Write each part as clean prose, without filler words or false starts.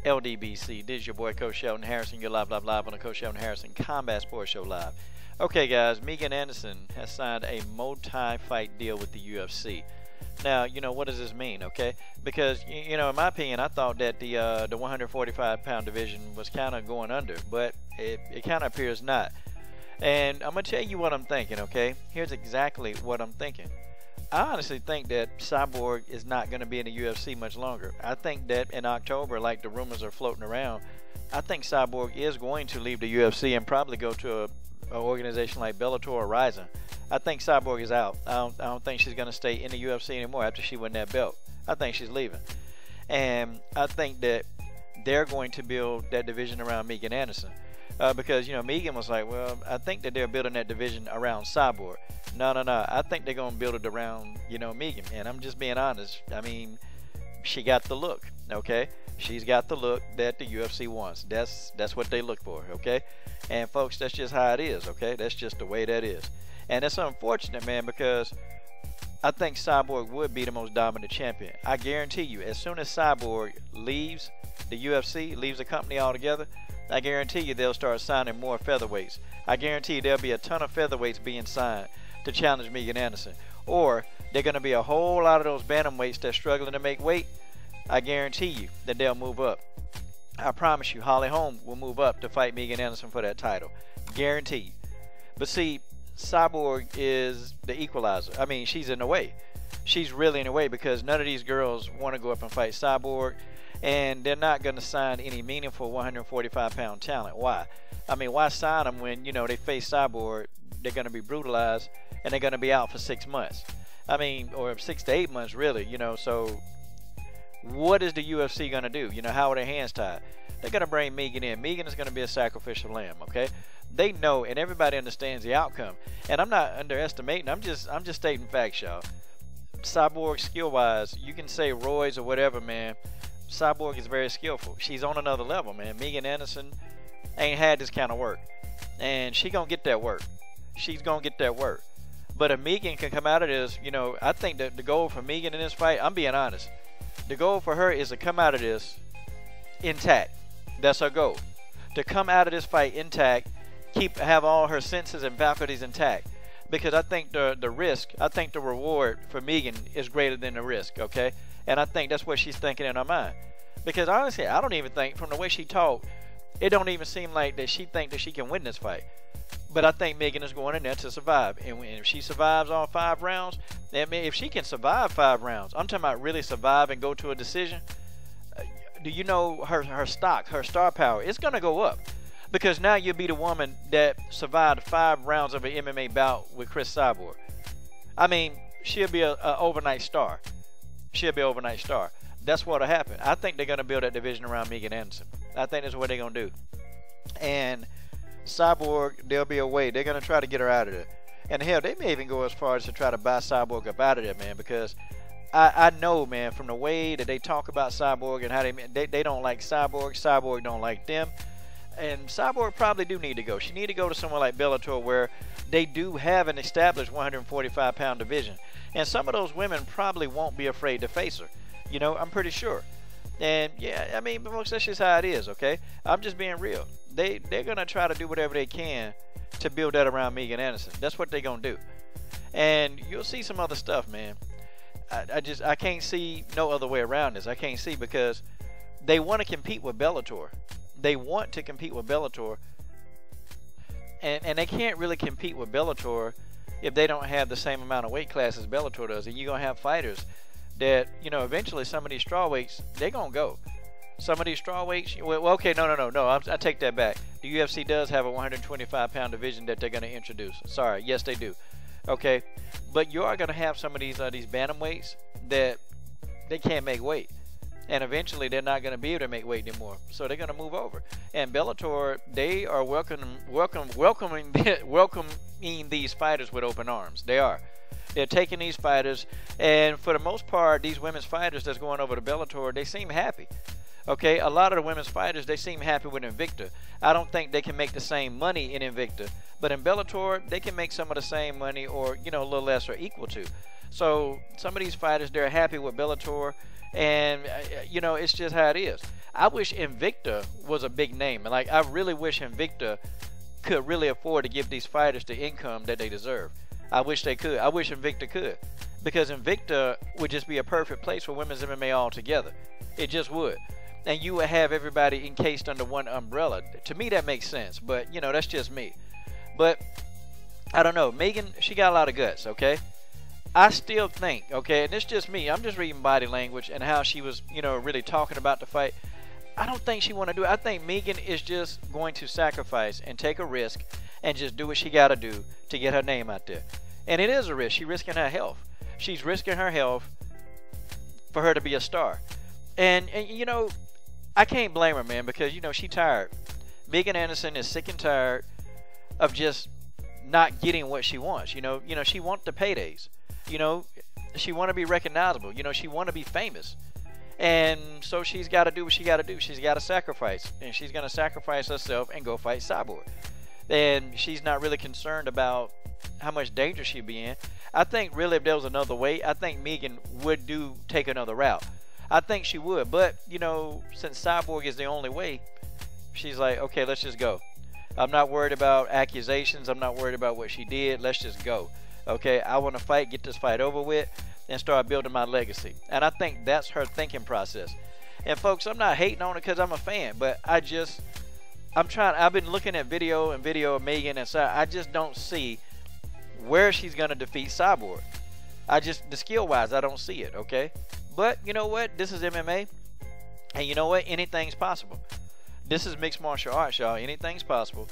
LDBC. This is your boy Coach Shelton Harrison. You're live on the Coach Shelton Harrison Combat Sports Show live. Okay, guys, Megan Anderson has signed a multi-fight deal with the UFC. Now, what does this mean? Okay, because in my opinion, I thought that the 145-pound division was kind of going under, but it kind of appears not. And I'm gonna tell you what I'm thinking. Okay, here's exactly what I'm thinking. I honestly think that Cyborg is not going to be in the UFC much longer. I think that in October, like the rumors are floating around, I think Cyborg is going to leave the UFC and probably go to an organization like Bellator or Ryzen. I think Cyborg is out. I don't think she's going to stay in the UFC anymore after she won that belt. I think she's leaving. And I think that they're going to build that division around Megan Anderson. Because, Megan was like, well, I think that they're building that division around Cyborg. No. I think they're going to build it around, Megan. And I'm just being honest. I mean, she got the look, okay? She's got the look that the UFC wants. That's what they look for, okay? And, folks, that's just how it is, okay? That's just the way that is. And it's unfortunate, man, because I think Cyborg would be the most dominant champion. I guarantee you, as soon as Cyborg leaves the UFC, leaves the company altogether, I guarantee you they'll start signing more featherweights. I guarantee you there'll be a ton of featherweights being signed to challenge Megan Anderson. Or they're going to be a whole lot of those bantamweights that's struggling to make weight. I guarantee you that they'll move up. I promise you, Holly Holm will move up to fight Megan Anderson for that title. Guaranteed. But see, Cyborg is the equalizer. I mean, she's in the way. She's really in the way because none of these girls want to go up and fight Cyborg. And they're not going to sign any meaningful 145-pound talent. Why? I mean, why sign them when, they face Cyborg, they're going to be brutalized, and they're going to be out for 6 months. I mean, or 6 to 8 months, really, so what is the UFC going to do? How are their hands tied? They're going to bring Megan in. Megan is going to be a sacrificial lamb, okay? They know, and everybody understands the outcome. And I'm not underestimating. I'm just stating facts, y'all. Cyborg, skill-wise, you can say Roy's or whatever, man. Cyborg is very skillful. She's on another level, man. Megan Anderson ain't had this kind of work. And she gonna get that work. She's gonna get that work. But if Megan can come out of this, I think that the goal for Megan in this fight, I'm being honest, the goal for her is to come out of this intact. That's her goal. To come out of this fight intact, have all her senses and faculties intact. Because I think the risk, I think the reward for Megan is greater than the risk, okay? And I think that's what she's thinking in her mind. Because honestly, I don't even think, from the way she talked, it don't even seem like that she thinks that she can win this fight. But I think Megan is going in there to survive. And if she survives all 5 rounds, I mean, if she can survive 5 rounds, I'm talking about really survive and go to a decision, do you know her stock, her star power, it's going to go up. Because now you'll be the woman that survived 5 rounds of an MMA bout with Cris Cyborg. I mean, she'll be an overnight star. She'll be an overnight star. That's what'll happen. I think they're going to build that division around Megan Anderson. I think that's what they're going to do. And Cyborg, there'll be a way. They're going to try to get her out of there. And hell, they may even go as far as to try to buy Cyborg up out of there, man, because I know, man, from the way that they talk about Cyborg and how they don't like Cyborg. Cyborg don't like them. And Cyborg probably do need to go. She need to go to somewhere like Bellator where they do have an established 145-pound division. And some of those women probably won't be afraid to face her. I'm pretty sure. And, yeah, I mean, folks, that's just how it is, okay? I'm just being real. They're going to try to do whatever they can to build that around Megan Anderson. That's what they're going to do. And you'll see some other stuff, man. I can't see no other way around this. I can't see because they want to compete with Bellator. They want to compete with Bellator, and they can't really compete with Bellator if they don't have the same amount of weight classes Bellator does. And you're going to have fighters that, eventually some of these strawweights, they're going to go. Some of these strawweights, well, okay, no, I take that back. The UFC does have a 125-pound division that they're going to introduce. Sorry, yes, they do. Okay, but you are going to have some of these bantamweights that they can't make weight. And eventually they're not going to be able to make weight anymore. So they're going to move over. And Bellator, they are welcoming these fighters with open arms. They are. They're taking these fighters. And for the most part, these women's fighters that's going over to Bellator, they seem happy. Okay, a lot of the women's fighters, they seem happy with Invicta. I don't think they can make the same money in Invicta. But in Bellator, they can make some of the same money or, a little less or equal to. So some of these fighters, they're happy with Bellator. And you know, it's just how it is. I wish Invicta was a big name, and like I really wish Invicta could really afford to give these fighters the income that they deserve. I wish they could. I wish Invicta could, because Invicta would just be a perfect place for women's MMA altogether. It just would. And you would have everybody encased under one umbrella. To me, that makes sense. But, you know, that's just me. But, I don't know. Megan, she got a lot of guts, okay? I still think, okay, and it's just me. I'm just reading body language and how she was, you know, really talking about the fight. I don't think she want to do it. I think Megan is just going to sacrifice and take a risk and just do what she got to do to get her name out there. And it is a risk. She's risking her health. She's risking her health for her to be a star. And you know, I can't blame her, man, because, you know, she tired. Megan Anderson is sick and tired of just not getting what she wants. You know, she wants the paydays. You know, she want to be recognizable. You know, she want to be famous. And so she's got to do what she got to do. She's got to sacrifice. And she's going to sacrifice herself and go fight Cyborg. And she's not really concerned about how much danger she'd be in. I think really if there was another way, I think Megan would take another route. I think she would. But, you know, since Cyborg is the only way, she's like, okay, let's just go. I'm not worried about accusations. I'm not worried about what she did. Let's just go. Okay, I want to fight, get this fight over with, and start building my legacy. And I think that's her thinking process. And folks, I'm not hating on it because I'm a fan, but I've been looking at video of Megan, and so I just don't see where she's going to defeat Cyborg. The skill-wise, I don't see it, okay? But you know what? This is MMA, and you know what? Anything's possible. This is mixed martial arts, y'all. Anything's possible.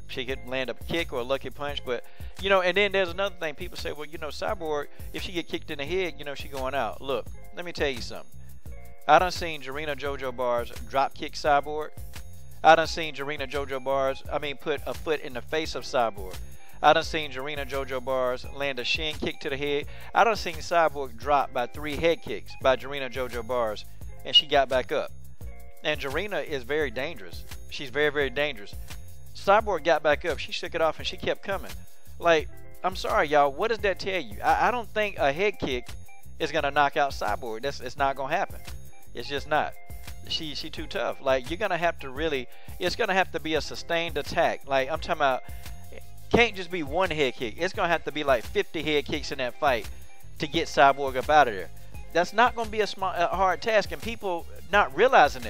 She could land a kick or a lucky punch, but, you know, and then there's another thing. People say, well, you know, Cyborg, if she get kicked in the head, you know, she going out. Look, let me tell you something. I done seen Jarena Jojo Bars drop kick Cyborg. I done seen Jarena Jojo Bars, put a foot in the face of Cyborg. I done seen Jarena Jojo Bars land a shin kick to the head. I done seen Cyborg drop by 3 head kicks by Jarena Jojo Bars, and she got back up. And Jarena is very dangerous. She's very, very dangerous. Cyborg got back up. She shook it off, and she kept coming. Like, I'm sorry, y'all. What does that tell you? I don't think a head kick is going to knock out Cyborg. It's not going to happen. It's just not. She too tough. Like, you're going to have to really, it's going to have to be a sustained attack. Like, I'm talking about, can't just be one head kick. It's going to have to be like 50 head kicks in that fight to get Cyborg up out of there. That's not going to be a hard task, and people not realizing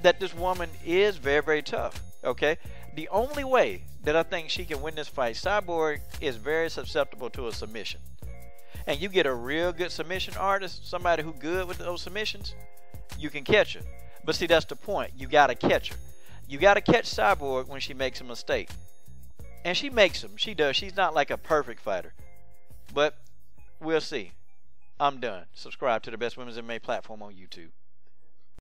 that this woman is very, very tough, okay? The only way that I think she can win this fight, Cyborg is very susceptible to a submission. And you get a real good submission artist, somebody who good with those submissions, you can catch her. But see, that's the point. You got to catch her. You got to catch Cyborg when she makes a mistake. And she makes them. She does. She's not like a perfect fighter. But we'll see. I'm done. Subscribe to the Best Women's MMA platform on YouTube.